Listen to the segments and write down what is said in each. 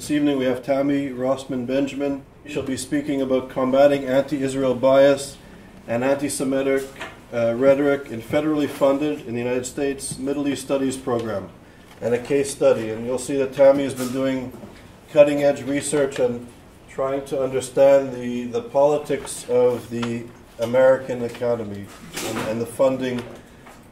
This evening we have Tammi Rossman-Benjamin. She'll be speaking about combating anti-Israel bias and anti-Semitic rhetoric in federally funded, in the United States, Middle East Studies program, and a case study. And you'll see that Tammi has been doing cutting-edge research and trying to understand the politics of the American economy and the funding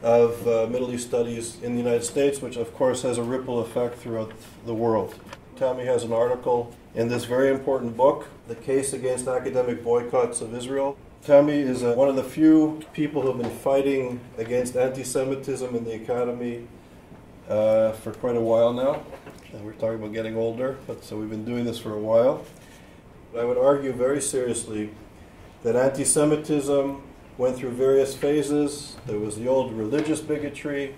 of Middle East studies in the United States, which of course has a ripple effect throughout the world. Tammi has an article in this very important book, The Case Against Academic Boycotts of Israel. Tammi is one of the few people who have been fighting against anti-Semitism in the academy for quite a while now. And we're talking about getting older, so we've been doing this for a while. I would argue very seriously that anti-Semitism went through various phases. There was the old religious bigotry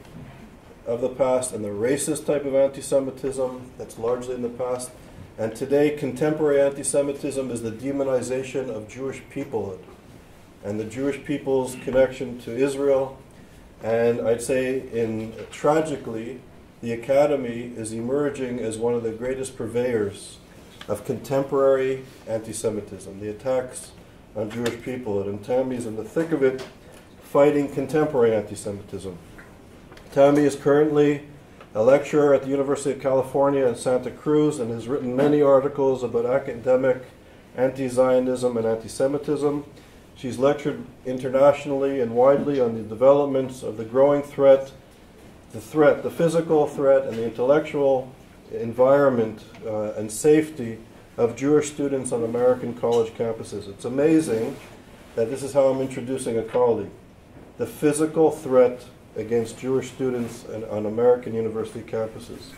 of the past and the racist type of anti-Semitism that's largely in the past. And today, contemporary anti-Semitism is the demonization of Jewish peoplehood and the Jewish people's connection to Israel. And I'd say, tragically, the academy is emerging as one of the greatest purveyors of contemporary anti-Semitism, the attacks on Jewish peoplehood. And Tammi's in the thick of it, fighting contemporary anti-Semitism. Tammi is currently a lecturer at the University of California in Santa Cruz and has written many articles about academic anti-Zionism and anti-Semitism. She's lectured internationally and widely on the developments of the growing threat, the physical threat, and the intellectual environment and safety of Jewish students on American college campuses. It's amazing that this is how I'm introducing a colleague. The physical threat against Jewish students on American university campuses.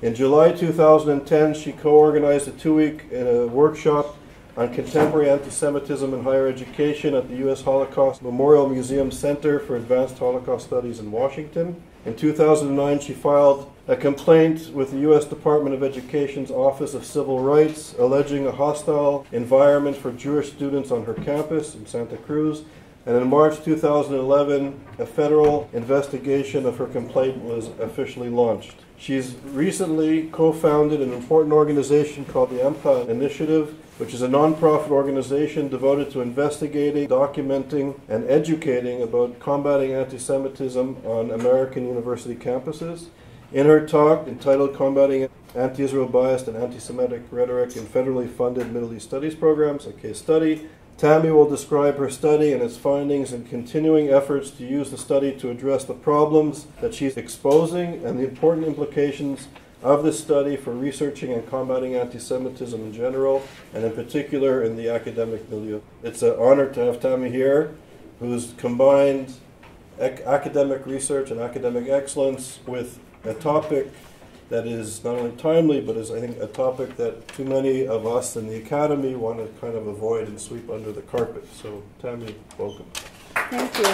In July 2010, she co-organized a two-week workshop on contemporary anti-Semitism in higher education at the U.S. Holocaust Memorial Museum Center for Advanced Holocaust Studies in Washington. In 2009, she filed a complaint with the U.S. Department of Education's Office of Civil Rights, alleging a hostile environment for Jewish students on her campus in Santa Cruz. And in March 2011, a federal investigation of her complaint was officially launched. She's recently co-founded an important organization called the AMPA Initiative, which is a nonprofit organization devoted to investigating, documenting, and educating about combating anti-Semitism on American university campuses. In her talk, entitled Combating Anti-Israel Bias and Antisemitic Rhetoric in Federally Funded Middle East Studies Programs, a case study, Tammi will describe her study and its findings and continuing efforts to use the study to address the problems that she's exposing and the important implications of this study for researching and combating anti-Semitism in general, and in particular in the academic milieu. It's an honor to have Tammi here, who's combined academic research and academic excellence with a topic that is not only timely, but is, I think, a topic that too many of us in the academy want to kind of avoid and sweep under the carpet. So, Tammi, welcome. Thank you.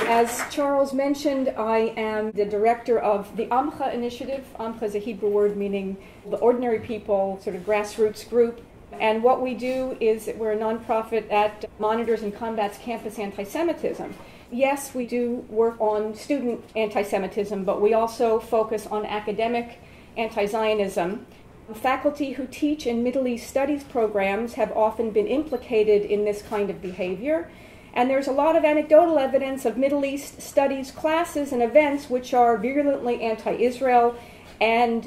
As Charles mentioned, I am the director of the AMCHA initiative. AMCHA is a Hebrew word meaning the ordinary people, sort of grassroots group. And what we do is we're a nonprofit that monitors and combats campus anti-Semitism. Yes, we do work on student anti-Semitism, but we also focus on academic anti-Zionism. Faculty who teach in Middle East studies programs have often been implicated in this kind of behavior. And there's a lot of anecdotal evidence of Middle East studies classes and events which are virulently anti-Israel and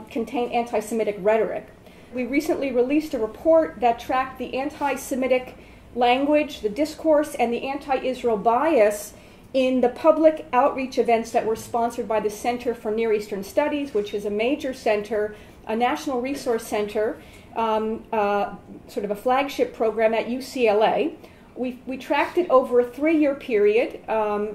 contain anti-Semitic rhetoric. We recently released a report that tracked the anti-Semitic language, the discourse, and the anti-Israel bias in the public outreach events that were sponsored by the Center for Near Eastern Studies, which is a major center, a national resource center, sort of a flagship program at UCLA. We tracked it over a 3-year period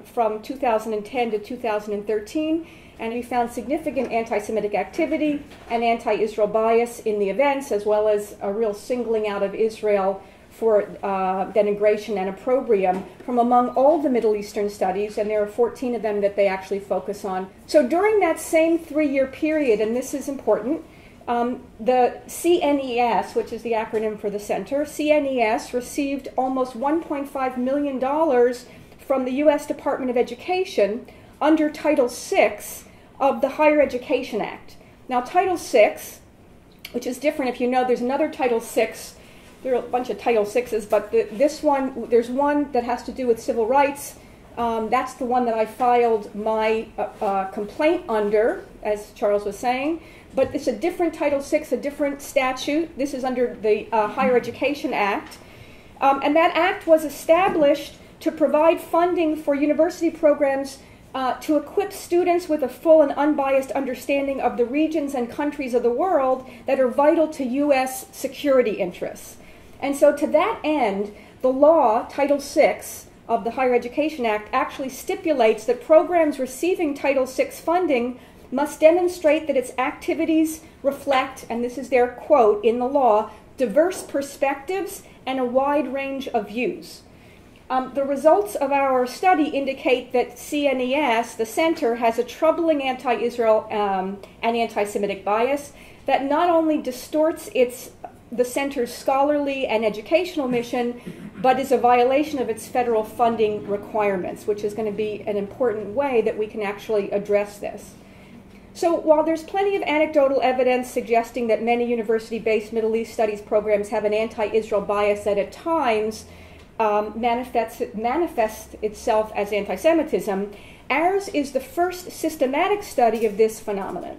from 2010 to 2013, and we found significant anti-Semitic activity and anti-Israel bias in the events, as well as a real singling out of Israel for denigration and opprobrium from among all the Middle Eastern studies, and there are 14 of them that they actually focus on. So during that same 3-year period, and this is important, the CNES, which is the acronym for the center, CNES received almost $1.5 million from the U.S. Department of Education under Title VI of the Higher Education Act. Now, Title VI, which is different, if you know, there's another Title VI. There are a bunch of Title VIs, but this one, there's one that has to do with civil rights. That's the one that I filed my complaint under, as Charles was saying. But it's a different Title VI, a different statute. This is under the Higher Education Act. And that act was established to provide funding for university programs to equip students with a full and unbiased understanding of the regions and countries of the world that are vital to U.S. security interests. And so to that end, the law, Title VI of the Higher Education Act, actually stipulates that programs receiving Title VI funding must demonstrate that its activities reflect, and this is their quote in the law, diverse perspectives and a wide range of views. The results of our study indicate that CNES, the center, has a troubling anti-Israel and anti-Semitic bias that not only distorts the center's scholarly and educational mission, but is a violation of its federal funding requirements, which is going to be an important way that we can actually address this. So while there's plenty of anecdotal evidence suggesting that many university-based Middle East studies programs have an anti-Israel bias that at times manifests itself as anti-Semitism, ours is the first systematic study of this phenomenon.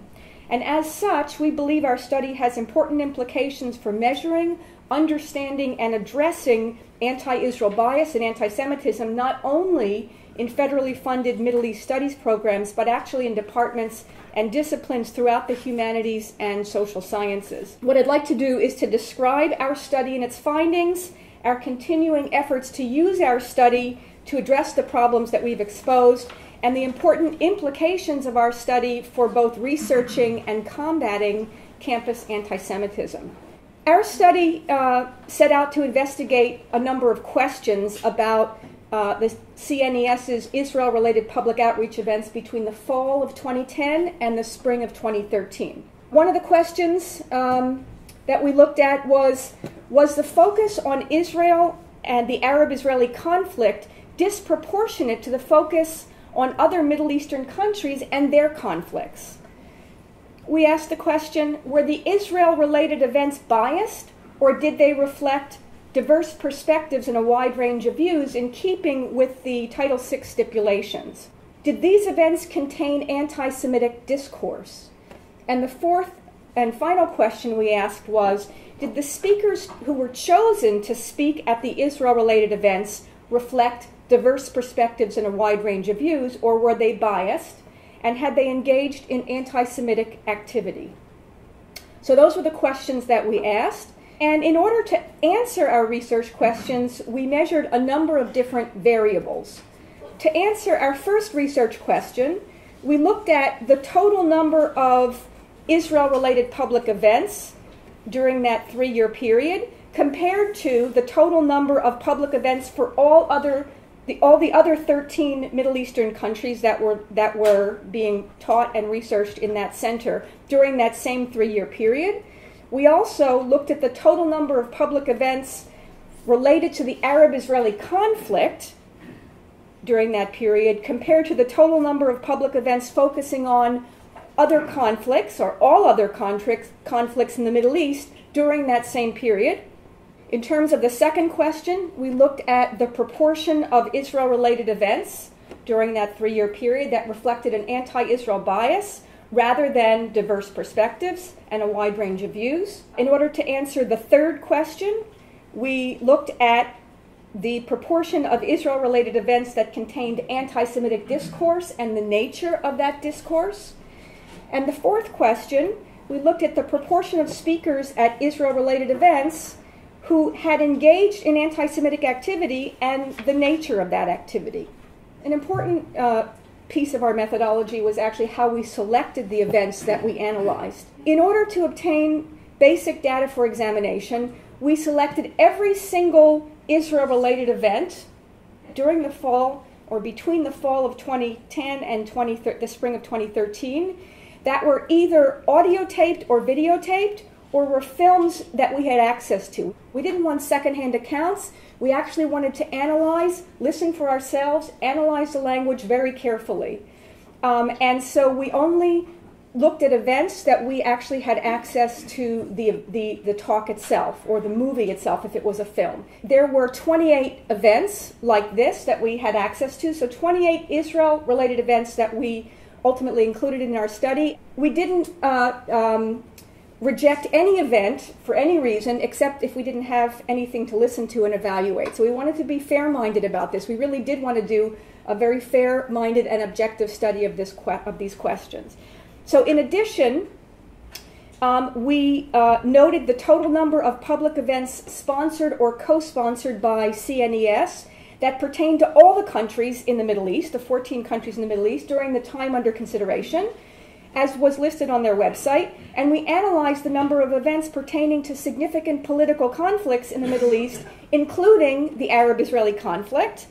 And as such, we believe our study has important implications for measuring, understanding, and addressing anti-Israel bias and anti-Semitism not only in federally funded Middle East studies programs, but actually in departments and disciplines throughout the humanities and social sciences. What I'd like to do is to describe our study and its findings, our continuing efforts to use our study to address the problems that we've exposed, and the important implications of our study for both researching and combating campus anti-Semitism. Our study set out to investigate a number of questions about the CNES's Israel-related public outreach events between the fall of 2010 and the spring of 2013. One of the questions that we looked at was the focus on Israel and the Arab-Israeli conflict disproportionate to the focus on other Middle Eastern countries and their conflicts? We asked the question, were the Israel-related events biased, or did they reflect diverse perspectives and a wide range of views in keeping with the Title VI stipulations? Did these events contain anti-Semitic discourse? And the fourth and final question we asked was, did the speakers who were chosen to speak at the Israel-related events reflect diverse perspectives and a wide range of views, or were they biased, and had they engaged in anti-Semitic activity? So those were the questions that we asked. And in order to answer our research questions, we measured a number of different variables. To answer our first research question, we looked at the total number of Israel-related public events during that 3-year period compared to the total number of public events for all the other 13 Middle Eastern countries that were being taught and researched in that center during that same 3-year period. We also looked at the total number of public events related to the Arab-Israeli conflict during that period compared to the total number of public events focusing on other conflicts or all other conflicts in the Middle East during that same period. In terms of the second question, we looked at the proportion of Israel-related events during that 3-year period that reflected an anti-Israel bias rather than diverse perspectives and a wide range of views. In order to answer the third question, we looked at the proportion of Israel-related events that contained anti-Semitic discourse and the nature of that discourse. And the fourth question, we looked at the proportion of speakers at Israel-related events who had engaged in anti-Semitic activity and the nature of that activity. An important piece of our methodology was actually how we selected the events that we analyzed. In order to obtain basic data for examination, we selected every single Israel-related event during the fall or between the fall of 2010 and the spring of 2013 that were either audio taped or videotaped or were films that we had access to. We didn't want secondhand accounts. We actually wanted to analyze, listen for ourselves, analyze the language very carefully. And so we only looked at events that we actually had access to the talk itself, or the movie itself if it was a film. There were 28 events like this that we had access to, so 28 Israel-related events that we ultimately included in our study. We didn't reject any event for any reason except if we didn't have anything to listen to and evaluate. So we wanted to be fair-minded about this. We really did want to do a very fair-minded and objective study of these questions. So in addition, we noted the total number of public events sponsored or co-sponsored by CNES that pertain to all the countries in the Middle East, the 14 countries in the Middle East, during the time under consideration, as was listed on their website. And we analyzed the number of events pertaining to significant political conflicts in the Middle East, including the Arab-Israeli conflict,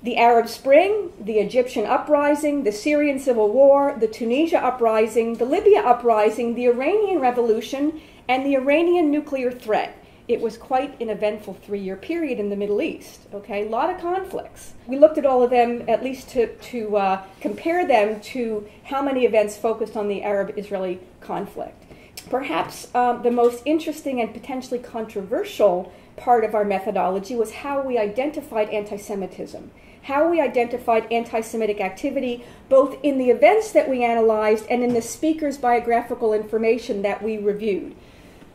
the Arab Spring, the Egyptian uprising, the Syrian civil war, the Tunisia uprising, the Libya uprising, the Iranian revolution, and the Iranian nuclear threat. It was quite an eventful 3-year period in the Middle East, okay? A lot of conflicts. We looked at all of them, at least to compare them to how many events focused on the Arab-Israeli conflict. Perhaps the most interesting and potentially controversial part of our methodology was how we identified anti-Semitism, how we identified anti-Semitic activity, both in the events that we analyzed and in the speakers' biographical information that we reviewed.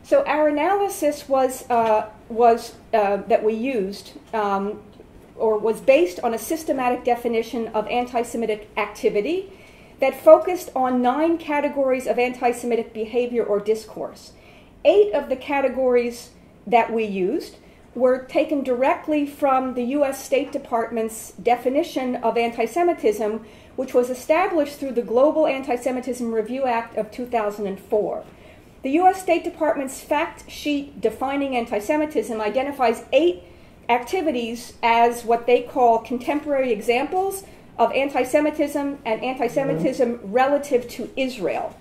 So our analysis was that we used, or was based on a systematic definition of anti-Semitic activity that focused on 9 categories of anti-Semitic behavior or discourse. 8 of the categories that we used were taken directly from the U.S. State Department's definition of anti-Semitism, which was established through the Global Anti-Semitism Review Act of 2004. The U.S. State Department's fact sheet defining anti-Semitism identifies 8 activities as what they call contemporary examples of anti-Semitism and anti-Semitism relative to Israel.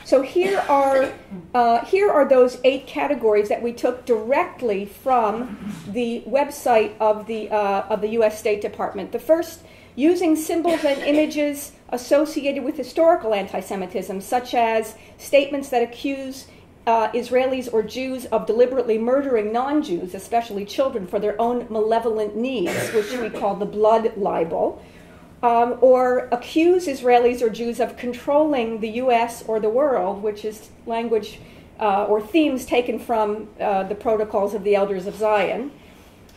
So here are those 8 categories that we took directly from the website of the U.S. State Department. The first, using symbols and images associated with historical anti-Semitism, such as statements that accuse Israelis or Jews of deliberately murdering non-Jews, especially children, for their own malevolent needs, which we call the blood libel, or accuse Israelis or Jews of controlling the U.S. or the world, which is language or themes taken from the Protocols of the Elders of Zion.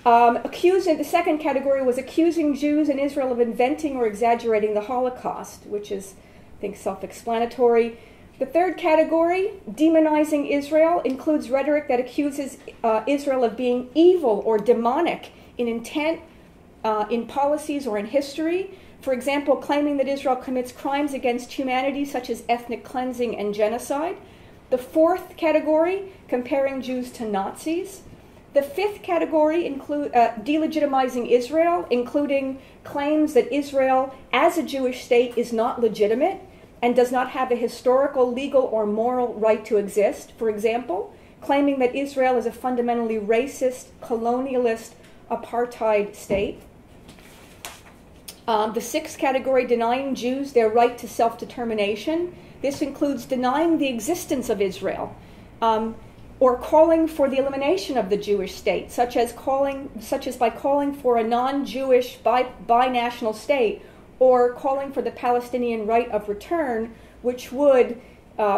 The second category was accusing Jews in Israel of inventing or exaggerating the Holocaust, which is, I think, self-explanatory. The third category, demonizing Israel, includes rhetoric that accuses Israel of being evil or demonic in intent, in policies, or in history. For example, claiming that Israel commits crimes against humanity, such as ethnic cleansing and genocide. The fourth category, comparing Jews to Nazis. The fifth category include delegitimizing Israel, including claims that Israel, as a Jewish state, is not legitimate and does not have a historical, legal, or moral right to exist. For example, claiming that Israel is a fundamentally racist, colonialist, apartheid state. The sixth category, denying Jews their right to self-determination. This includes denying the existence of Israel, or calling for the elimination of the Jewish state, such as by calling for a non-Jewish binational state, or calling for the Palestinian right of return, which would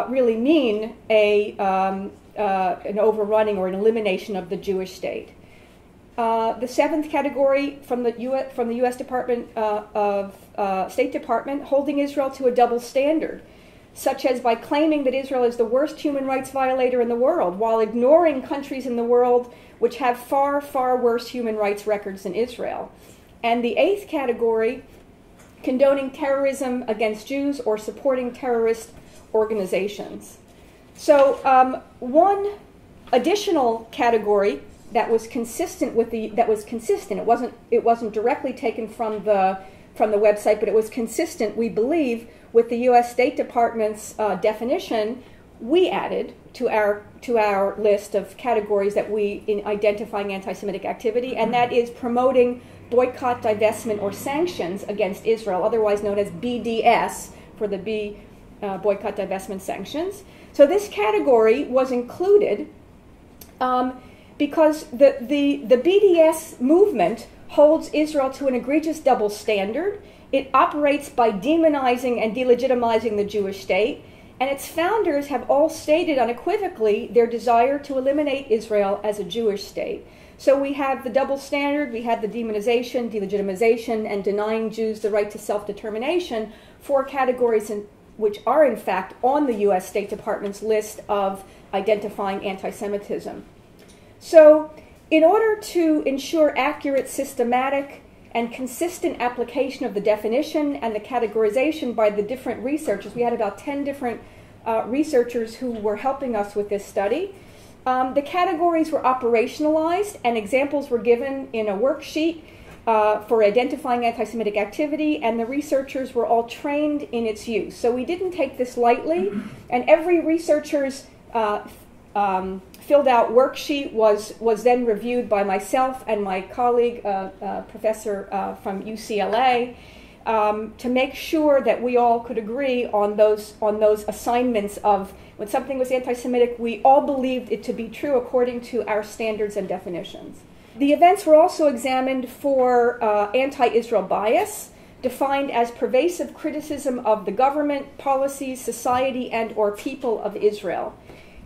really mean an overrunning or an elimination of the Jewish state. The seventh category from the U.S. Department of State Department, holding Israel to a double standard, such as by claiming that Israel is the worst human rights violator in the world, while ignoring countries in the world which have far, far worse human rights records than Israel. And the eighth category, condoning terrorism against Jews or supporting terrorist organizations. So one additional category that was consistent with it wasn't directly taken from the website, but it was consistent, we believe, with the U.S. State Department's definition. We added to our list of categories that in identifying anti-Semitic activity, and that is promoting boycott, divestment, or sanctions against Israel, otherwise known as BDS for the boycott, divestment, sanctions. So this category was included because the BDS movement holds Israel to an egregious double standard. It operates by demonizing and delegitimizing the Jewish state, and its founders have all stated unequivocally their desire to eliminate Israel as a Jewish state. So we have the double standard, we have the demonization, delegitimization, and denying Jews the right to self-determination, four categories which are in fact on the U.S. State Department's list of identifying anti-Semitism. So in order to ensure accurate, systematic, and consistent application of the definition and the categorization by the different researchers, we had about 10 different researchers who were helping us with this study. The categories were operationalized and examples were given in a worksheet for identifying anti-Semitic activity, and the researchers were all trained in its use. So we didn't take this lightly, and every researcher's filled out worksheet was then reviewed by myself and my colleague, professor from UCLA, to make sure that we all could agree on those assignments of when something was anti-Semitic, we all believed it to be true according to our standards and definitions. The events were also examined for anti-Israel bias, defined as pervasive criticism of the government, policies, society, and or people of Israel.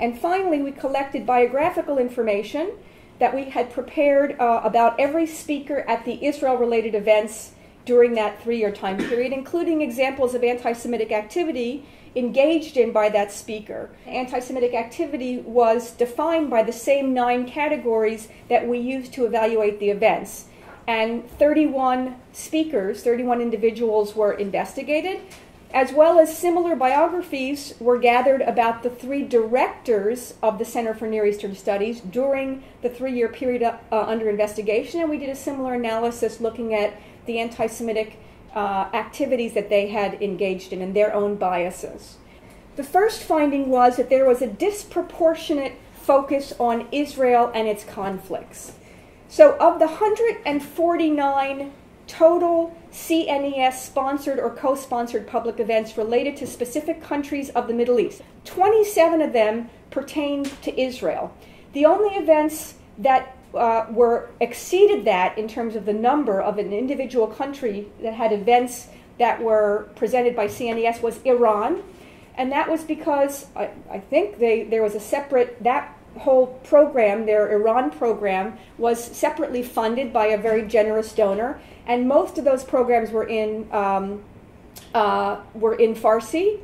And finally, we collected biographical information that we had prepared about every speaker at the Israel-related events during that 3-year time period, including examples of anti-Semitic activity engaged in by that speaker. Anti-Semitic activity was defined by the same 9 categories that we used to evaluate the events. And 31 speakers, 31 individuals were investigated, as well as similar biographies were gathered about the 3 directors of the Center for Near Eastern Studies during the 3-year period under investigation, and we did a similar analysis looking at the anti-Semitic activities that they had engaged in and their own biases. The first finding was that there was a disproportionate focus on Israel and its conflicts. So of the 149 total CNES-sponsored or co-sponsored public events related to specific countries of the Middle East, 27 of them pertained to Israel. The only events that were exceeded that in terms of the number of an individual country that had events that were presented by CNES was Iran, and that was because I think there was a separate, that whole program, their Iran program, was separately funded by a very generous donor, and most of those programs were in Farsi,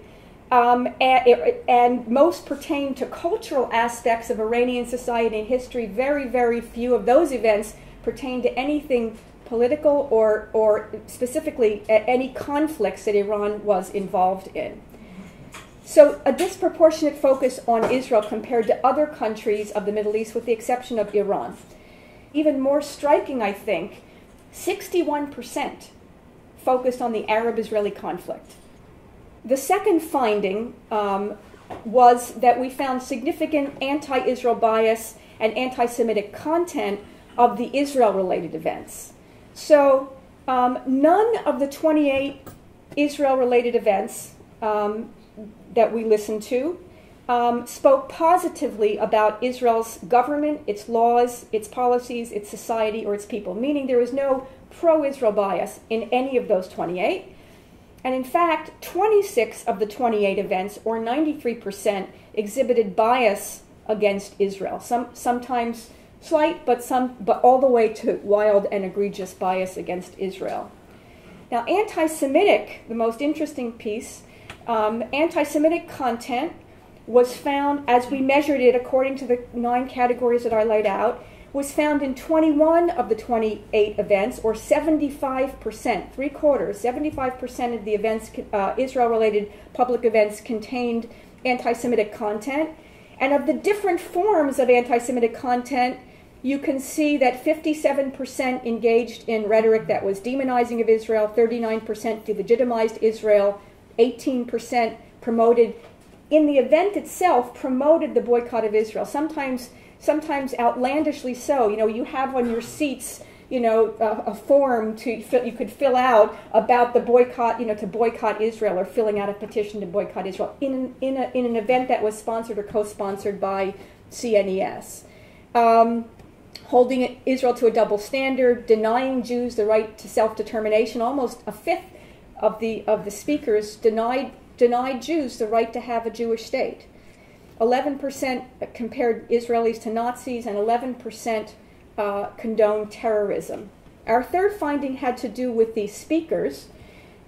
and most pertain to cultural aspects of Iranian society and history. Very, very few of those events pertain to anything political or specifically any conflicts that Iran was involved in. So a disproportionate focus on Israel compared to other countries of the Middle East, with the exception of Iran. Even more striking, I think, 61% focused on the Arab-Israeli conflict. The second finding was that we found significant anti-Israel bias and anti-Semitic content of the Israel-related events. So none of the 28 Israel-related events that we listened to spoke positively about Israel's government, its laws, its policies, its society, or its people, meaning there was no pro-Israel bias in any of those 28. And in fact, 26 of the 28 events, or 93%, exhibited bias against Israel. Sometimes slight, but all the way to wild and egregious bias against Israel. Now, anti-Semitic, the most interesting piece, anti-Semitic content was found, as we measured it according to the 9 categories that I laid out, was found in 21 of the 28 events, or 75%, 3/4, 75% of the events, Israel-related public events, contained anti-Semitic content. And of the different forms of anti-Semitic content, you can see that 57% engaged in rhetoric that was demonizing of Israel, 39% delegitimized Israel, 18% promoted, in the event itself, promoted the boycott of Israel. Sometimes outlandishly so. You know, you have on your seats a form you could fill out about the boycott, to boycott Israel, or filling out a petition to boycott Israel in an event that was sponsored or co-sponsored by CNES. Holding Israel to a double standard, denying Jews the right to self-determination. Almost a fifth of the speakers denied Jews the right to have a Jewish state. 11% compared Israelis to Nazis, and 11% condoned terrorism. Our third finding had to do with the speakers,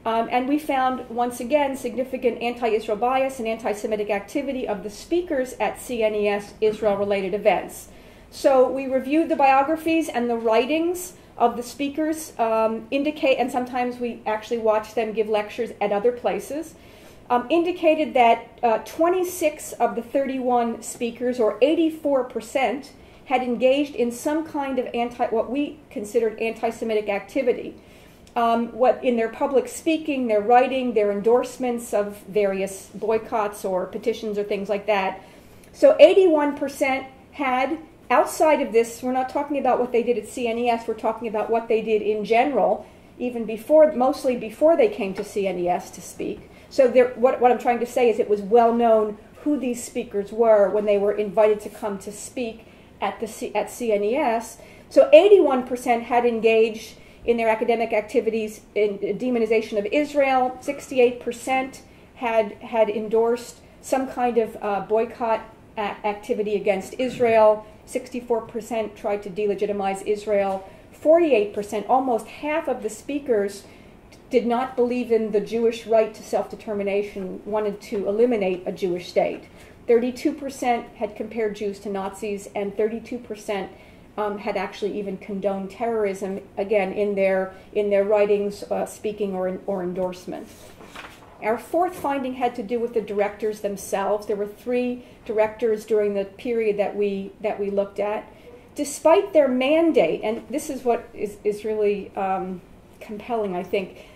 and we found, once again, significant anti-Israel bias and anti-Semitic activity of the speakers at CNES Israel-related events. So we reviewed the biographies, and the writings of the speakers indicate, and sometimes we actually watch them give lectures at other places, indicated that 26 of the 31 speakers, or 84%, had engaged in some kind of what we considered anti-Semitic activity. In their public speaking, their writing, their endorsements of various boycotts or petitions or things like that. So 81% had, outside of this, we're not talking about what they did at CNES, we're talking about what they did in general, even mostly before they came to CNES to speak. So what I'm trying to say is it was well known who these speakers were when they were invited to come to speak at CNES. So 81% had engaged in their academic activities in demonization of Israel. 68% had endorsed some kind of boycott activity against Israel. 64% tried to delegitimize Israel. 48%, almost half of the speakers, did not believe in the Jewish right to self-determination, wanted to eliminate a Jewish state. 32% had compared Jews to Nazis, and 32% had actually even condoned terrorism, again, in their writings, speaking, or endorsements. Our fourth finding had to do with the directors themselves. There were 3 directors during the period that we looked at. Despite their mandate, and this is what is really compelling, I think,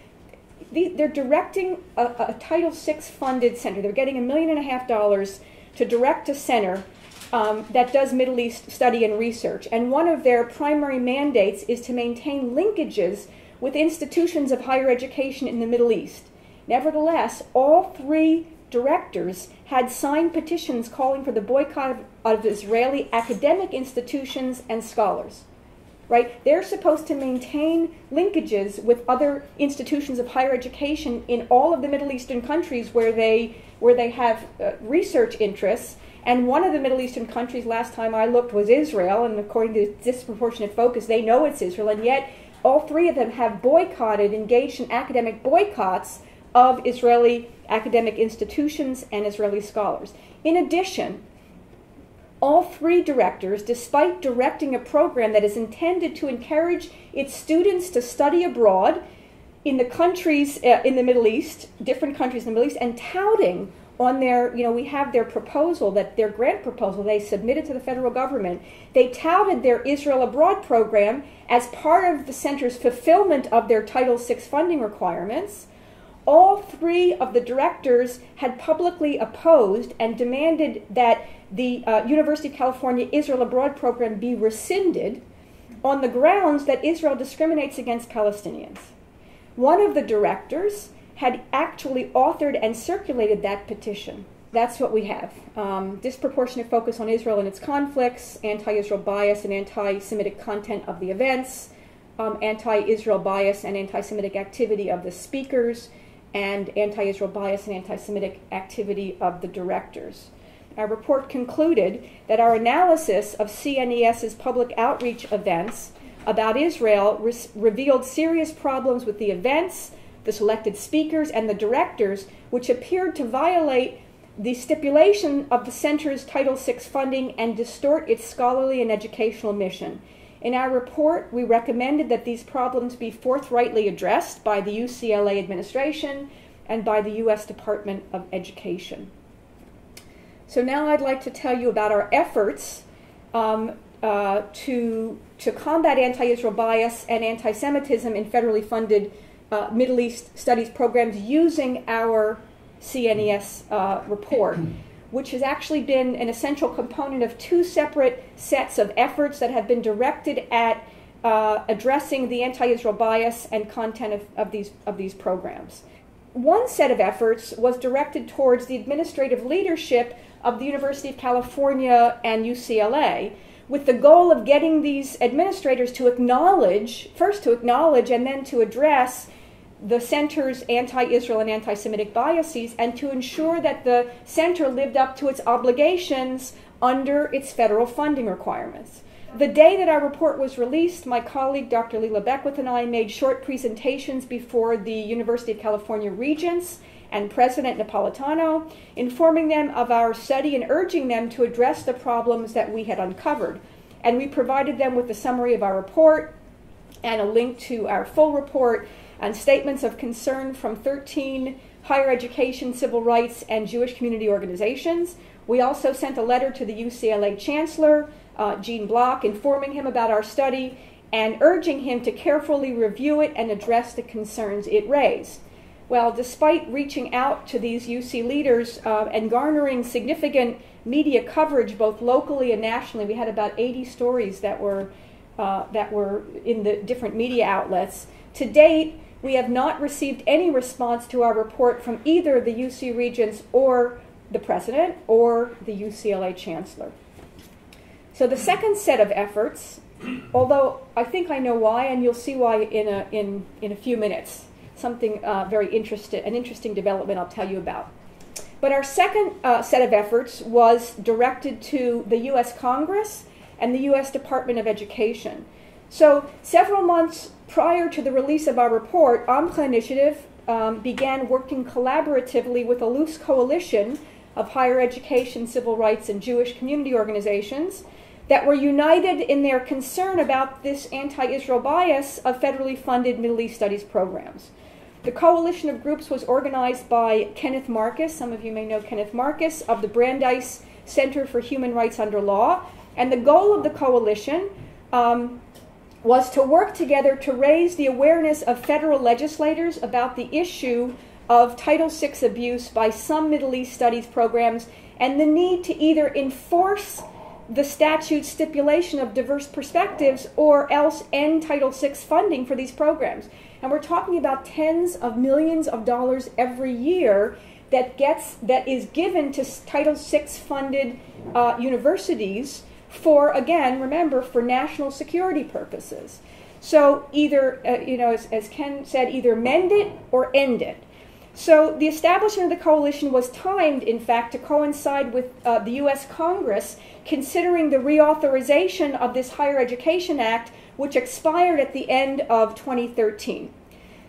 they're directing a Title VI funded center. They're getting $1.5 million to direct a center that does Middle East study and research. And one of their primary mandates is to maintain linkages with institutions of higher education in the Middle East. Nevertheless, all 3 directors had signed petitions calling for the boycott of Israeli academic institutions and scholars. Right? They're supposed to maintain linkages with other institutions of higher education in all of the Middle Eastern countries where they have research interests. And one of the Middle Eastern countries, last time I looked, was Israel. And according to Disproportionate Focus, they know it's Israel. And yet, all 3 of them have engaged in academic boycotts of Israeli academic institutions and Israeli scholars. In addition, all 3 directors, despite directing a program that is intended to encourage its students to study abroad in the countries in the Middle East, different countries in the Middle East, and touting on their, we have their proposal, their grant proposal they submitted to the federal government. They touted their Israel Abroad program as part of the center's fulfillment of their Title VI funding requirements. All 3 of the directors had publicly opposed and demanded that the University of California Israel Abroad program be rescinded on the grounds that Israel discriminates against Palestinians. One of the directors had actually authored and circulated that petition. That's what we have. Disproportionate focus on Israel and its conflicts, anti-Israel bias and anti-Semitic content of the events, anti-Israel bias and anti-Semitic activity of the speakers, and anti-Israel bias and anti-Semitic activity of the directors. Our report concluded that our analysis of CNES's public outreach events about Israel revealed serious problems with the events, the selected speakers, and the directors, which appeared to violate the stipulation of the center's Title VI funding and distort its scholarly and educational mission. In our report, we recommended that these problems be forthrightly addressed by the UCLA administration and by the U.S. Department of Education. So now I'd like to tell you about our efforts to combat anti-Israel bias and anti-Semitism in federally funded Middle East studies programs using our CNES report, which has actually been an essential component of 2 separate sets of efforts that have been directed at addressing the anti-Israel bias and content of these programs. One set of efforts was directed towards the administrative leadership of the University of California and UCLA, with the goal of getting these administrators to acknowledge and then to address the center's anti-Israel and anti-Semitic biases, and to ensure that the center lived up to its obligations under its federal funding requirements. The day that our report was released, my colleague Dr. Leila Beckwith and I made short presentations before the University of California Regents and President Napolitano, informing them of our study and urging them to address the problems that we had uncovered. And we provided them with a summary of our report and a link to our full report and statements of concern from 13 higher education, civil rights, and Jewish community organizations. We also sent a letter to the UCLA Chancellor, Gene Block, informing him about our study and urging him to carefully review it and address the concerns it raised. Well, despite reaching out to these UC leaders and garnering significant media coverage both locally and nationally, we had about 80 stories that were in the different media outlets. To date, we have not received any response to our report from either the UC Regents or the President or the UCLA Chancellor. So the second set of efforts, although I think I know why, and you'll see why in a few minutes, something an interesting development I'll tell you about. But our second set of efforts was directed to the U.S. Congress and the U.S. Department of Education. So several months prior to the release of our report, AMCHA Initiative began working collaboratively with a loose coalition of higher education, civil rights, and Jewish community organizations that were united in their concern about this anti-Israel bias of federally funded Middle East Studies programs. The coalition of groups was organized by Kenneth Marcus, some of you may know Kenneth Marcus, of the Brandeis Center for Human Rights Under Law, and the goal of the coalition was to work together to raise the awareness of federal legislators about the issue of Title VI abuse by some Middle East Studies programs and the need to either enforce the statute's stipulation of diverse perspectives or else end Title VI funding for these programs. And we're talking about tens of millions of dollars every year that is given to Title VI funded universities for, again, remember, for national security purposes. So either, as Ken said, either mend it or end it. So the establishment of the coalition was timed, in fact, to coincide with the U.S. Congress considering the reauthorization of this Higher Education Act, which expired at the end of 2013.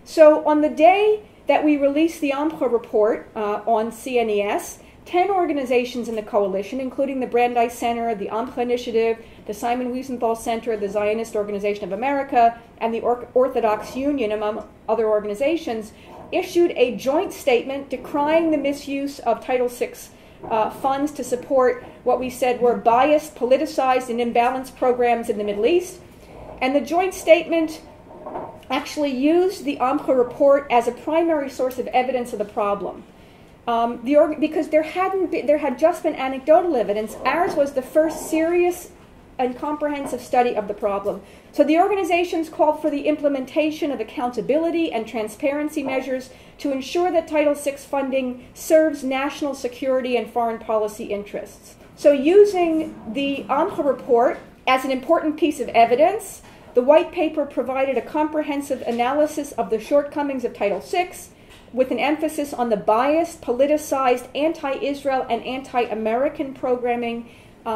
So on the day that we released the AMCHA report on CNES, 10 organizations in the coalition, including the Brandeis Center, the AMCHA Initiative, the Simon Wiesenthal Center, the Zionist Organization of America, and the Orthodox Union, among other organizations, issued a joint statement decrying the misuse of Title VI funds to support what we said were biased, politicized, and imbalanced programs in the Middle East. And the joint statement actually used the AMCHA report as a primary source of evidence of the problem. Because there had just been anecdotal evidence. Ours was the first serious and comprehensive study of the problem. So the organizations called for the implementation of accountability and transparency measures to ensure that Title VI funding serves national security and foreign policy interests. So using the AMCHA report as an important piece of evidence, the white paper provided a comprehensive analysis of the shortcomings of Title VI, with an emphasis on the biased, politicized, anti-Israel and anti-American programming,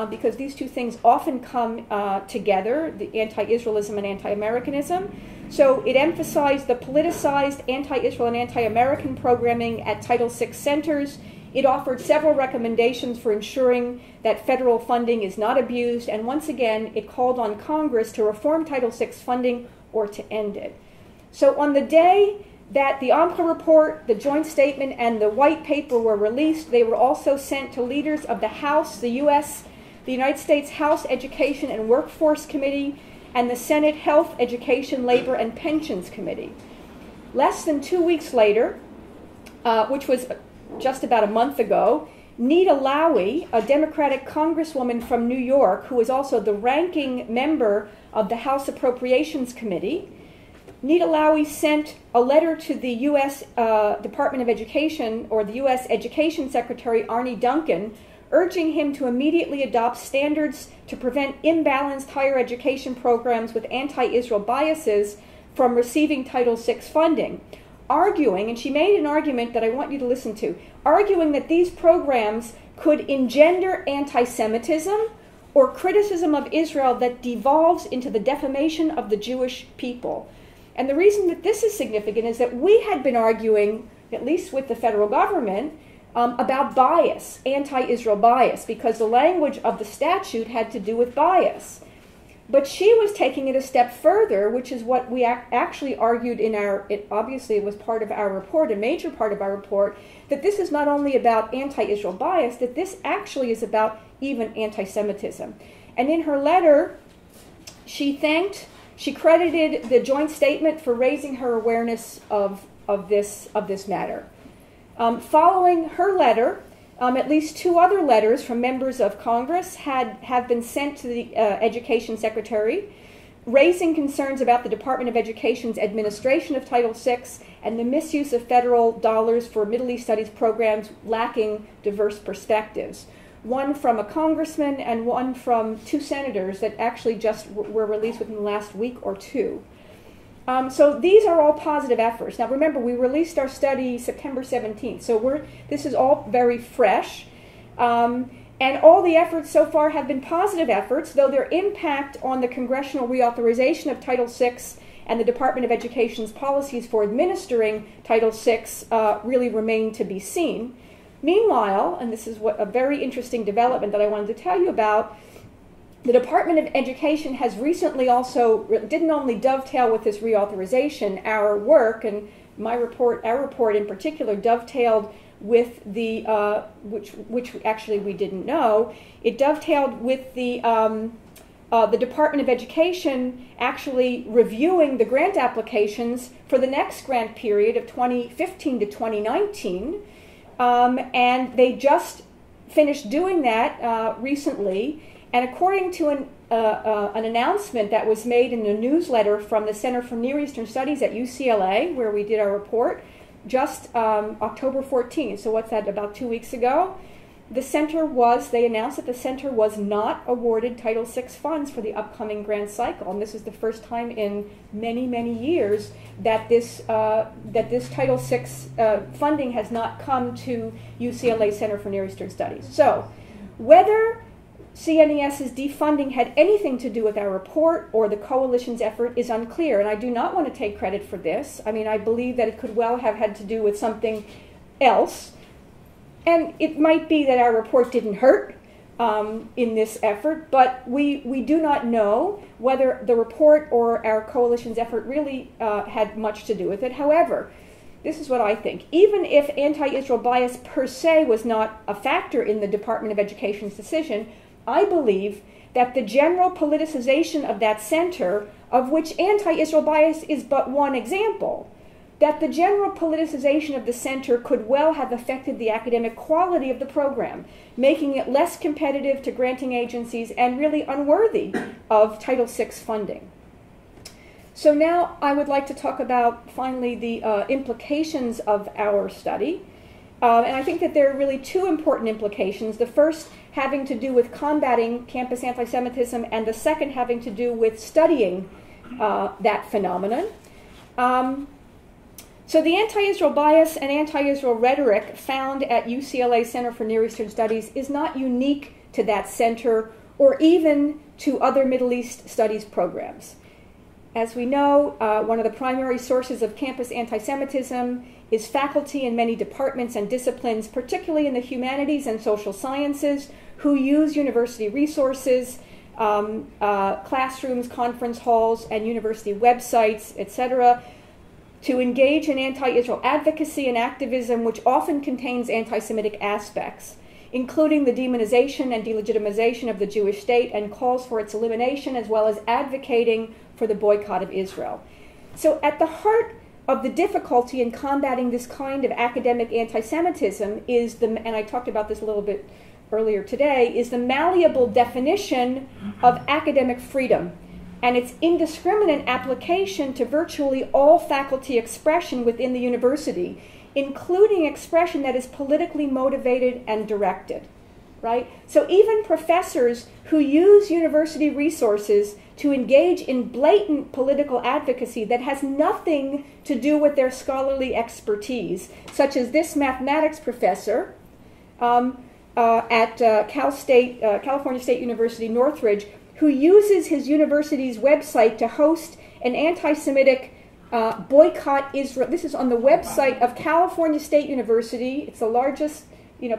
because these two things often come together, the anti-Israelism and anti-Americanism. So it emphasized the politicized anti-Israel and anti-American programming at Title VI centers. It offered several recommendations for ensuring that federal funding is not abused, and once again, it called on Congress to reform Title VI funding or to end it. So on the day that the AMCHA report, the joint statement, and the white paper were released, they were also sent to leaders of the House, the United States House Education and Workforce Committee, and the Senate Health, Education, Labor, and Pensions Committee. Less than 2 weeks later, which was just about a month ago, Nita Lowey, a Democratic congresswoman from New York, who is also the ranking member of the House Appropriations Committee, Nita Lowey sent a letter to the U.S. Department of Education, or the U.S. Education Secretary Arne Duncan, urging him to immediately adopt standards to prevent imbalanced higher education programs with anti-Israel biases from receiving Title VI funding, arguing, and she made an argument that I want you to listen to, arguing that these programs could engender anti-Semitism or criticism of Israel that devolves into the defamation of the Jewish people. And the reason that this is significant is that we had been arguing, at least with the federal government, about bias, anti-Israel bias, because the language of the statute had to do with bias. But she was taking it a step further, which is what we actually argued in obviously it was part of our report, a major part of our report, that this is not only about anti-Israel bias, that this actually is about even anti-Semitism. And in her letter, she credited the joint statement for raising her awareness of this matter. Following her letter, at least 2 other letters from members of Congress have been sent to the Education Secretary, raising concerns about the Department of Education's administration of Title VI and the misuse of federal dollars for Middle East Studies programs lacking diverse perspectives. One from a congressman and one from 2 senators that actually just were released within the last week or 2. So these are all positive efforts. Now remember, we released our study September 17th, so this is all very fresh. And all the efforts so far have been positive efforts, though their impact on the congressional reauthorization of Title VI and the Department of Education's policies for administering Title VI really remain to be seen. Meanwhile, and this is a very interesting development that I wanted to tell you about, the Department of Education has recently also, didn't only dovetail with this reauthorization, our work, and our report in particular, dovetailed with the, which actually we didn't know, it dovetailed with the Department of Education actually reviewing the grant applications for the next grant period of 2015 to 2019. And they just finished doing that recently. And according to an announcement that was made in a newsletter from the Center for Near Eastern Studies at UCLA, where we did our report, just October 14th, so what's that, about 2 weeks ago, they announced that the center was not awarded Title VI funds for the upcoming grant cycle. And this is the first time in many, many years that this Title VI funding has not come to UCLA Center for Near Eastern Studies. So whether CNES's defunding had anything to do with our report or the coalition's effort is unclear, and I do not want to take credit for this. I mean, I believe that it could well have had to do with something else, and it might be that our report didn't hurt in this effort, but we do not know whether the report or our coalition's effort really had much to do with it. However, this is what I think. Even if anti-Israel bias per se was not a factor in the Department of Education's decision, I believe that the general politicization of that center, of which anti-Israel bias is but one example, that the general politicization of the center could well have affected the academic quality of the program, making it less competitive to granting agencies and really unworthy of Title VI funding. So now I would like to talk about, finally, the implications of our study. And I think that there are really 2 important implications. The first having to do with combating campus anti-Semitism, and the second having to do with studying that phenomenon. So the anti-Israel bias and anti-Israel rhetoric found at UCLA Center for Near Eastern Studies is not unique to that center or even to other Middle East studies programs. As we know, one of the primary sources of campus anti-Semitism is faculty in many departments and disciplines, particularly in the humanities and social sciences, who use university resources, classrooms, conference halls, and university websites, etc., to engage in anti-Israel advocacy and activism, which often contains anti-Semitic aspects, including the demonization and delegitimization of the Jewish state and calls for its elimination, as well as advocating for the boycott of Israel. So at the heart of the difficulty in combating this kind of academic anti-Semitism is and I talked about this a little bit earlier today, is the malleable definition of academic freedom and its indiscriminate application to virtually all faculty expression within the university, including expression that is politically motivated and directed, right? So even professors who use university resources to engage in blatant political advocacy that has nothing to do with their scholarly expertise, such as this mathematics professor at California State University, Northridge, who uses his university's website to host an anti-Semitic boycott Israel. This is on the website of California State University. It's the largest,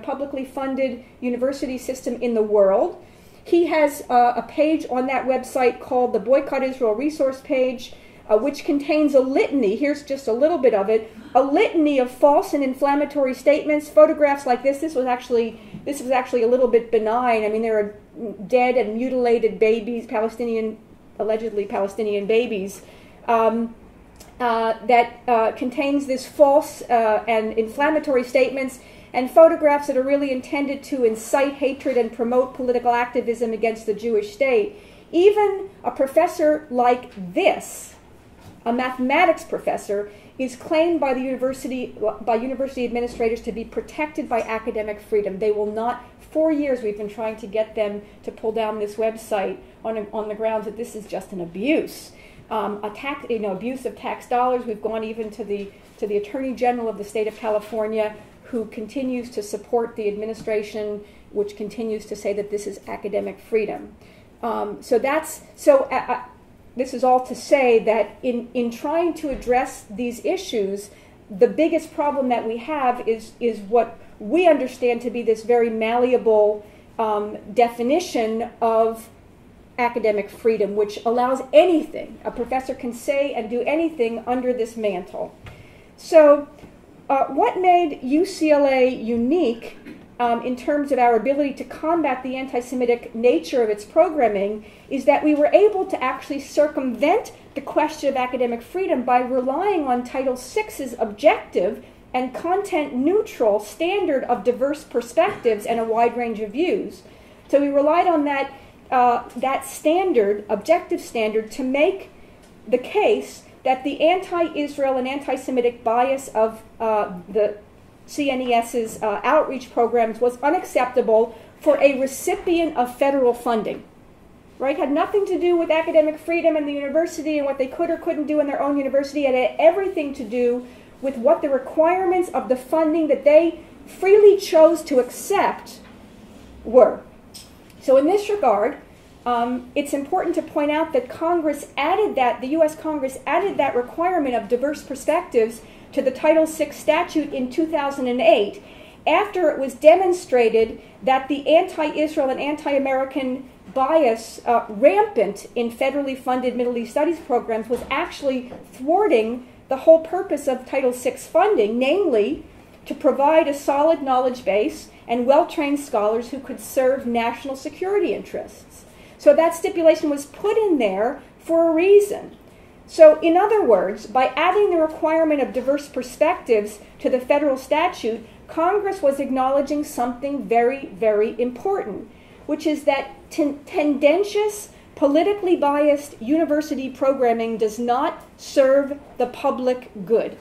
publicly funded university system in the world. He has a page on that website called the Boycott Israel Resource page, which contains a litany. Here's just a little bit of it. A litany of false and inflammatory statements, photographs like this. This was actually a little bit benign. I mean, there are dead and mutilated babies, allegedly Palestinian babies, that contains this false and inflammatory statements and photographs that are really intended to incite hatred and promote political activism against the Jewish state. Even a professor like this, a mathematics professor, is claimed by university administrators to be protected by academic freedom. They will not. 4 years we've been trying to get them to pull down this website on the grounds that this is just an abuse, abuse of tax dollars. We've gone even to the Attorney General of the state of California, who continues to support the administration, which continues to say that this is academic freedom. This is all to say that in trying to address these issues, the biggest problem that we have is what we understand to be this very malleable definition of academic freedom, which allows anything. A professor can say and do anything under this mantle. So what made UCLA unique in terms of our ability to combat the anti-Semitic nature of its programming is that we were able to actually circumvent the question of academic freedom by relying on Title VI's objective and content-neutral standard of diverse perspectives and a wide range of views. So we relied on that standard, objective standard, to make the case that the anti-Israel and anti-Semitic bias of the CNES's outreach programs was unacceptable for a recipient of federal funding. Right? Had nothing to do with academic freedom in the university and what they could or couldn't do in their own university. It had everything to do with what the requirements of the funding that they freely chose to accept were. So in this regard, it's important to point out that the U.S. Congress added that requirement of diverse perspectives to the Title VI statute in 2008 after it was demonstrated that the anti-Israel and anti-American bias rampant in federally funded Middle East studies programs was actually thwarting the whole purpose of Title VI funding, namely to provide a solid knowledge base and well-trained scholars who could serve national security interests. So that stipulation was put in there for a reason. So in other words, by adding the requirement of diverse perspectives to the federal statute, Congress was acknowledging something very, very important, which is that tendentious, politically biased university programming does not serve the public good.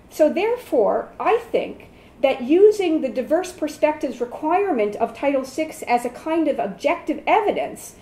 So therefore, I think that using the diverse perspectives requirement of Title VI as a kind of objective evidence,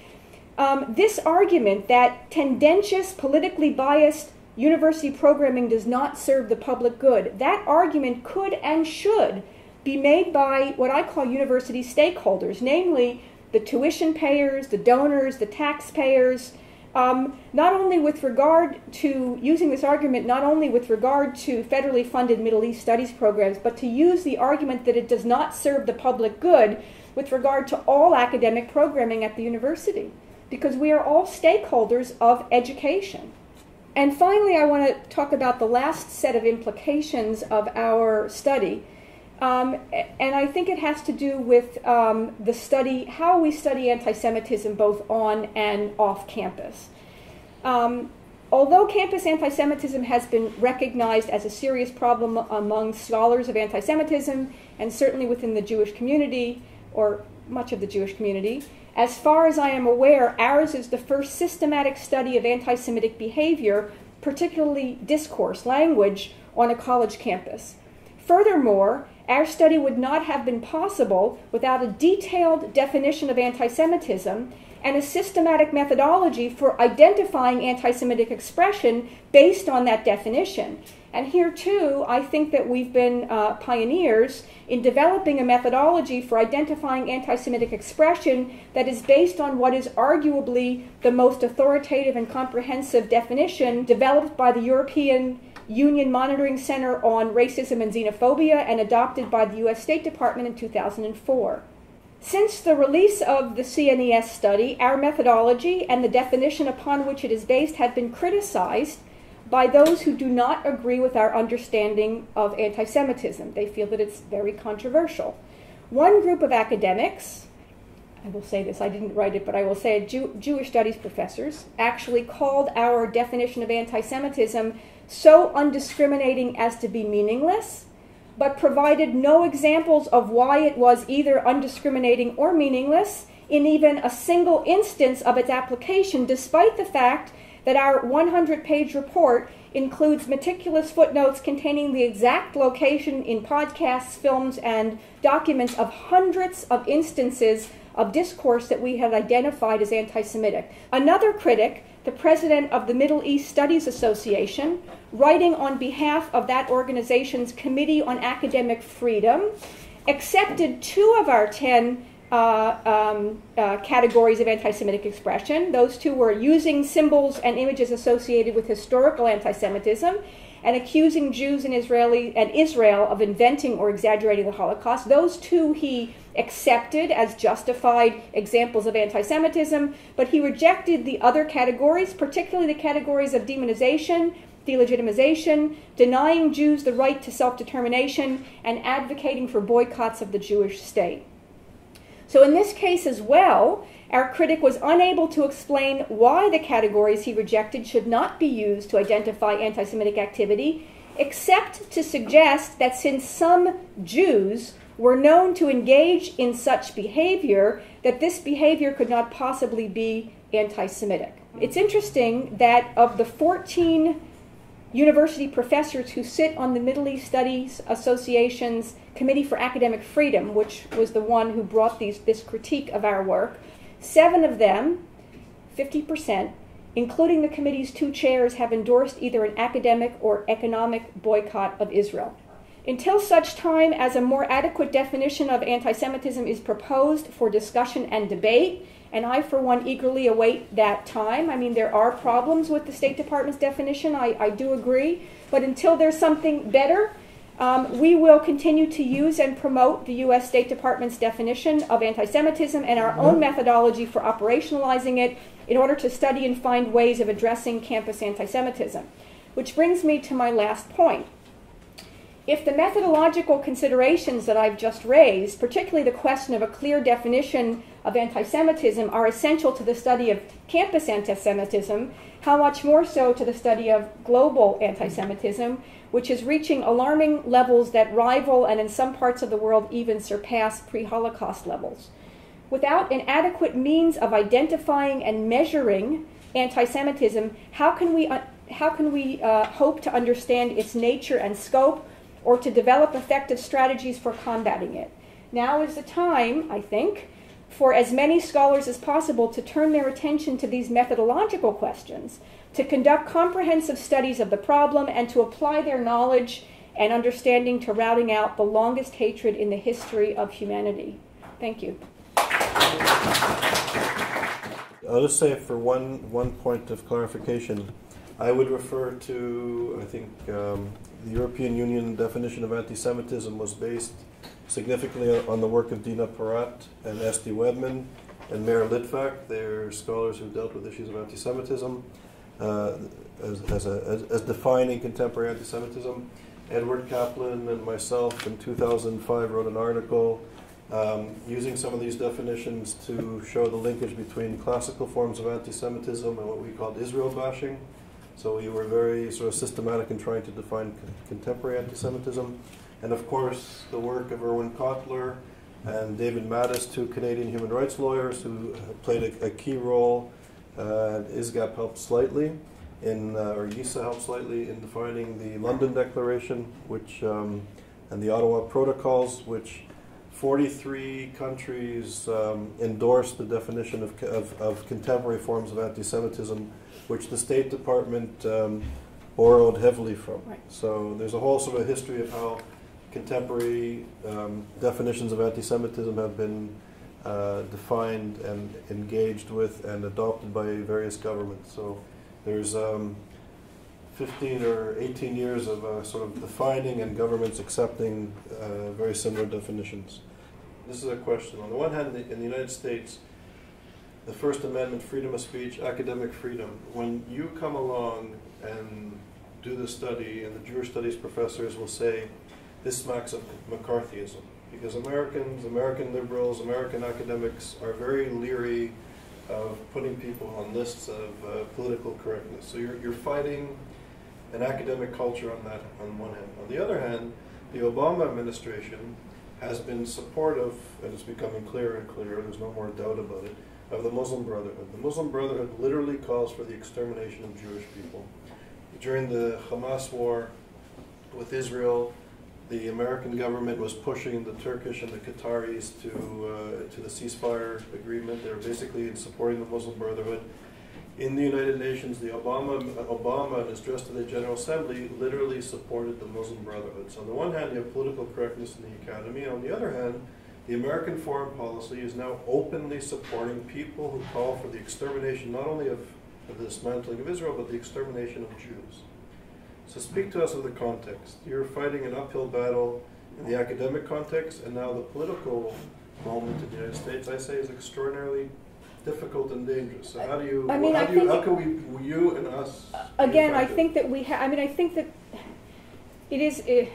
this argument that tendentious, politically biased university programming does not serve the public good, that argument could and should be made by what I call university stakeholders, namely the tuition payers, the donors, the taxpayers, not only with regard to using this argument, not only with regard to federally funded Middle East studies programs, but to use the argument that it does not serve the public good with regard to all academic programming at the university, because we are all stakeholders of education. And finally, I want to talk about the last set of implications of our study. And I think it has to do with how we study anti-Semitism both on and off campus. Although campus anti-Semitism has been recognized as a serious problem among scholars of anti-Semitism, and certainly within the Jewish community, or much of the Jewish community, as far as I am aware, ours is the first systematic study of anti-Semitic behavior, particularly discourse, language, on a college campus. Furthermore, our study would not have been possible without a detailed definition of anti-Semitism and a systematic methodology for identifying anti-Semitic expression based on that definition. And here, too, I think that we've been pioneers in developing a methodology for identifying anti-Semitic expression that is based on what is arguably the most authoritative and comprehensive definition developed by the European Union Monitoring Center on Racism and Xenophobia and adopted by the U.S. State Department in 2004. Since the release of the CNES study, our methodology and the definition upon which it is based have been criticized by those who do not agree with our understanding of anti-Semitism. They feel that it's very controversial. One group of academics, I will say this, I didn't write it, but I will say it, Jewish studies professors, actually called our definition of anti-Semitism so undiscriminating as to be meaningless, but provided no examples of why it was either undiscriminating or meaningless in even a single instance of its application, despite the fact that our 100-page report includes meticulous footnotes containing the exact location in podcasts, films, and documents of hundreds of instances of discourse that we had identified as anti-Semitic. Another critic, the president of the Middle East Studies Association, writing on behalf of that organization's Committee on Academic Freedom, accepted 2 of our 10 categories of anti-Semitic expression. Those 2 were using symbols and images associated with historical anti-Semitism and accusing Jews and Israel of inventing or exaggerating the Holocaust. Those 2 he accepted as justified examples of anti-Semitism, but he rejected the other categories, particularly the categories of demonization, delegitimization, denying Jews the right to self-determination, and advocating for boycotts of the Jewish state. So in this case as well, our critic was unable to explain why the categories he rejected should not be used to identify anti-Semitic activity, except to suggest that since some Jews were known to engage in such behavior, that this behavior could not possibly be anti-Semitic. It's interesting that of the 14 university professors who sit on the Middle East Studies Association's Committee for Academic Freedom, which was the one who brought this critique of our work, 7 of them, 50%, including the committee's 2 chairs, have endorsed either an academic or economic boycott of Israel. Until such time as a more adequate definition of anti-Semitism is proposed for discussion and debate, and I, for one, eagerly await that time. I mean, there are problems with the State Department's definition, I do agree, but until there's something better, we will continue to use and promote the U.S. State Department's definition of anti-Semitism and our own methodology for operationalizing it in order to study and find ways of addressing campus anti-Semitism. Which brings me to my last point. If the methodological considerations that I've just raised, particularly the question of a clear definition of anti-Semitism, are essential to the study of campus anti-Semitism, how much more so to the study of global anti-Semitism, which is reaching alarming levels that rival and in some parts of the world even surpass pre-Holocaust levels. Without an adequate means of identifying and measuring anti-Semitism, how can we hope to understand its nature and scope, or to develop effective strategies for combating it? Now is the time, I think, for as many scholars as possible to turn their attention to these methodological questions, to conduct comprehensive studies of the problem, and to apply their knowledge and understanding to routing out the longest hatred in the history of humanity. Thank you. I'll just say for one point of clarification, I would refer to, I think, the European Union definition of anti-Semitism was based significantly on the work of Dina Porat and Esti Wedman and Meir Leacock. They're scholars who dealt with issues of anti-Semitism as defining contemporary anti-Semitism. Edward Kaplan and myself in 2005 wrote an article using some of these definitions to show the linkage between classical forms of anti-Semitism and what we called Israel bashing, So we were very sort of systematic in trying to define contemporary anti-Semitism. And of course, the work of Erwin Kotler and David Mattis, two Canadian human rights lawyers who played a key role. ISGAP helped slightly or YISA helped slightly in defining the London Declaration, which and the Ottawa Protocols, which 43 countries endorsed the definition of contemporary forms of anti-Semitism, which the State Department borrowed heavily from. Right. So there's a whole sort of history of how contemporary definitions of anti-Semitism have been defined and engaged with and adopted by various governments. So there's 15 or 18 years of sort of defining and governments accepting very similar definitions. This is a question. On the one hand, in the United States, the First Amendment, freedom of speech, academic freedom. When you come along and do the study, and the Jewish studies professors will say, this smacks of McCarthyism, because Americans, American liberals, American academics are very leery of putting people on lists of political correctness. So you're fighting an academic culture on that on one hand. On the other hand, the Obama administration has been supportive, and it's becoming clearer and clearer, there's no more doubt about it, of the Muslim Brotherhood. The Muslim Brotherhood literally calls for the extermination of Jewish people. During the Hamas war with Israel, the American government was pushing the Turkish and the Qataris to the ceasefire agreement. They were basically supporting the Muslim Brotherhood. In the United Nations, Obama, in his address to the General Assembly, literally supported the Muslim Brotherhood. So on the one hand, you have political correctness in the academy, and on the other hand, the American foreign policy is now openly supporting people who call for the extermination not only of the dismantling of Israel, but the extermination of Jews. So speak to us of the context. You're fighting an uphill battle in the academic context, and now the political moment in the United States, I say, is extraordinarily difficult and dangerous. So how do you, how can you and us? Again, I think that I think that it is, I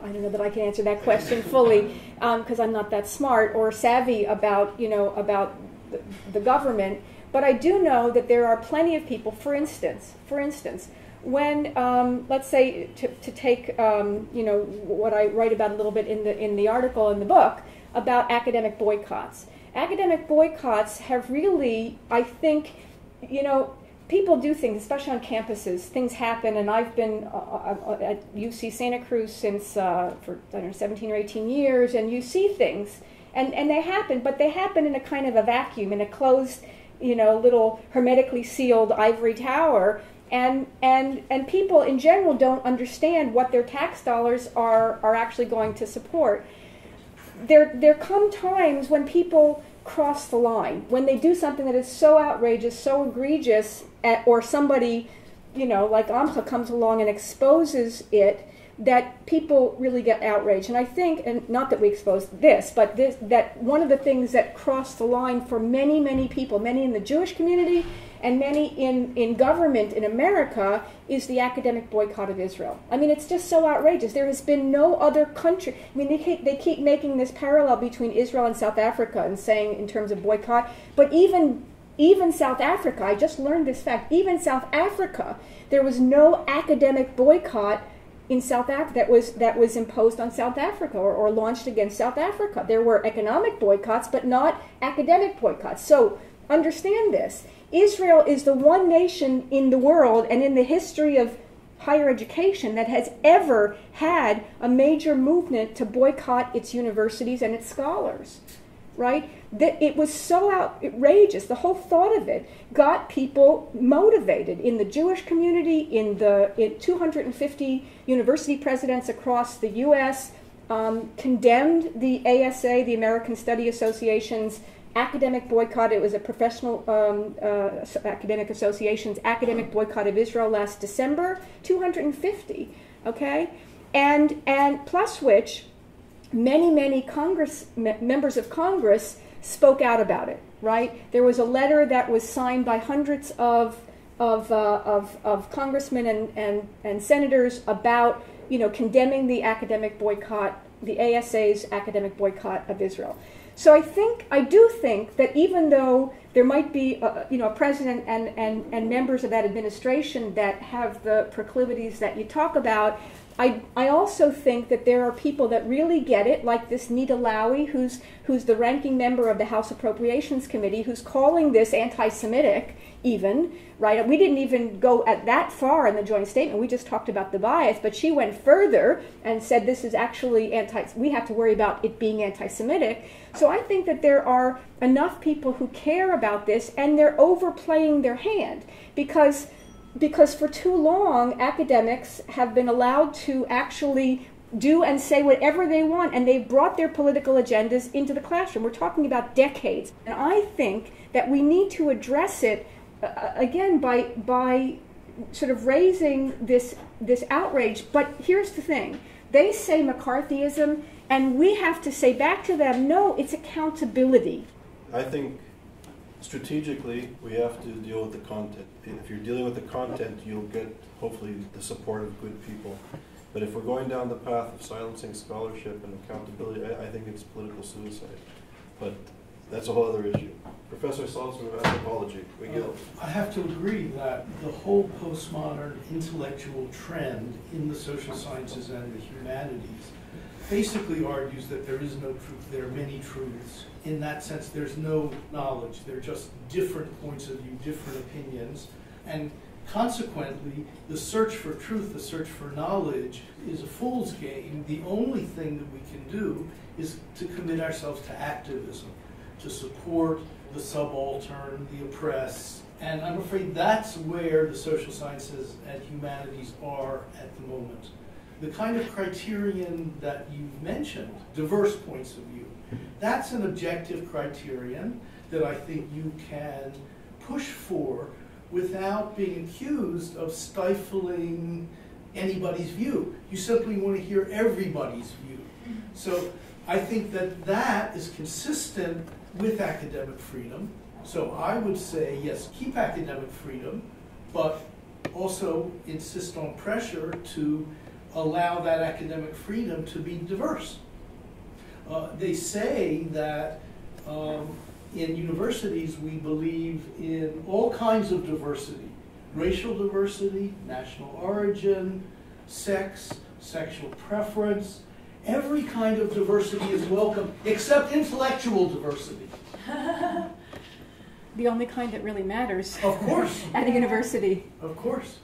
don't know that I can answer that question fully, because I'm not that smart or savvy about, about the government, but I do know that there are plenty of people, for instance, when, let's say, to take, what I write about a little bit in the article in the book about academic boycotts. Academic boycotts have really, I think, people do things, especially on campuses. Things happen, and I've been at UC Santa Cruz since for 17 or 18 years, and you see things, and they happen, but they happen in a kind of a vacuum, in a closed, little hermetically sealed ivory tower. And people in general don't understand what their tax dollars are actually going to support. There come times when people cross the line, when they do something that is so outrageous, so egregious, or somebody, like Amcha comes along and exposes it, that people really get outraged. And I think, and not that we exposed this, but that one of the things that crossed the line for many, many people, many in the Jewish community and many in government in America, is the academic boycott of Israel. I mean, it's just so outrageous. There has been no other country. I mean, they keep making this parallel between Israel and South Africa and saying in terms of boycott, but even South Africa, I just learned this fact, even South Africa, there was no academic boycott in South Africa that was imposed on South Africa or launched against South Africa. There were economic boycotts, but not academic boycotts. So understand this. Israel is the one nation in the world and in the history of higher education that has ever had a major movement to boycott its universities and its scholars, right? It was so outrageous. The whole thought of it got people motivated in the Jewish community, in 250 university presidents across the U.S., condemned the ASA, the American Study Association's academic boycott. It was a professional academic association's academic boycott of Israel last December, 250, okay? And plus which, many members of Congress spoke out about it, right? There was a letter that was signed by hundreds of congressmen and senators about, condemning the academic boycott, the ASA's academic boycott of Israel. So I do think that even though there might be a president and members of that administration that have the proclivities that you talk about, I also think that there are people that really get it, like this Nita Lowey, who's the ranking member of the House Appropriations Committee, who's calling this anti-Semitic even, right? We didn't even go at that far in the joint statement. We just talked about the bias, but she went further and said this is actually we have to worry about it being anti-Semitic. So I think that there are enough people who care about this, and they're overplaying their hand because for too long, academics have been allowed to actually do and say whatever they want, and they've brought their political agendas into the classroom. We're talking about decades. And I think that we need to address it, again, by sort of raising this outrage. But here's the thing. They say McCarthyism, and we have to say back to them, no, it's accountability. I think strategically, we have to deal with the content. If you're dealing with the content, you'll get, hopefully, the support of good people. But if we're going down the path of silencing scholarship and accountability, I think it's political suicide. But that's a whole other issue. Professor Saltzman of anthropology, McGill. I have to agree that the whole postmodern intellectual trend in the social sciences and the humanities basically argues that there is no truth, there are many truths. In that sense, there's no knowledge. They're just different points of view, different opinions. And consequently, the search for truth, the search for knowledge is a fool's game. The only thing that we can do is to commit ourselves to activism, to support the subaltern, the oppressed. And I'm afraid that's where the social sciences and humanities are at the moment. The kind of criterion that you've mentioned, diverse points of view, that's an objective criterion that I think you can push for without being accused of stifling anybody's view. You simply want to hear everybody's view. So I think that that is consistent with academic freedom. So I would say, yes, keep academic freedom, but also insist on pressure to allow that academic freedom to be diverse. They say that in universities we believe in all kinds of diversity. Racial diversity, national origin, sex, sexual preference. Every kind of diversity is welcome, except intellectual diversity. The only kind that really matters. Of course. At a university. Of course.